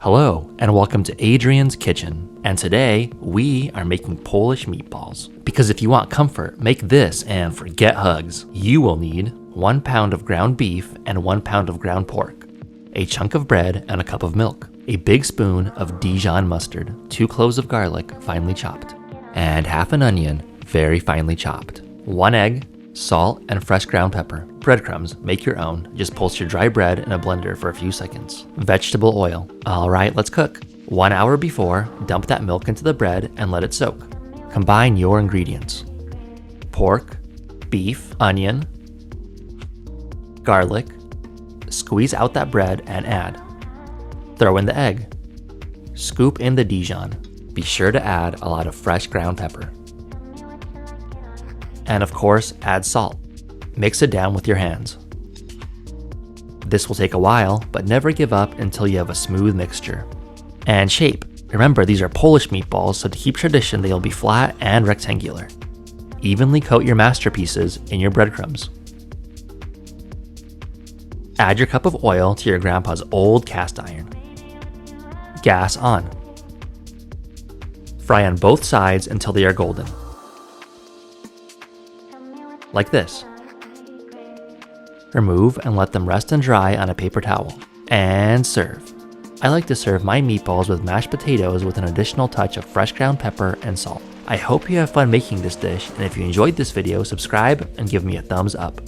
Hello, and welcome to Adrian's Kitchen. And today, we are making Polish meatballs. Because if you want comfort, make this and forget hugs. You will need 1 pound of ground beef and 1 pound of ground pork, a chunk of bread and a cup of milk, a big spoon of Dijon mustard, 2 cloves of garlic finely chopped, and half an onion very finely chopped, 1 egg, salt, and fresh ground pepper. Breadcrumbs, make your own. Just pulse your dry bread in a blender for a few seconds. Vegetable oil. Alright, let's cook. 1 hour before, dump that milk into the bread and let it soak. Combine your ingredients. Pork, beef, onion, garlic. Squeeze out that bread and add. Throw in the egg. Scoop in the Dijon. Be sure to add a lot of fresh ground pepper. And of course, add salt. Mix it down with your hands. This will take a while, but never give up until you have a smooth mixture. And shape. Remember, these are Polish meatballs, so to keep tradition, they'll be flat and rectangular. Evenly coat your masterpieces in your breadcrumbs. Add your cup of oil to your grandpa's old cast iron. Gas on. Fry on both sides until they are golden. Like this. Remove and let them rest and dry on a paper towel. And serve. I like to serve my meatballs with mashed potatoes with an additional touch of fresh ground pepper and salt. I hope you have fun making this dish, and if you enjoyed this video, subscribe and give me a thumbs up.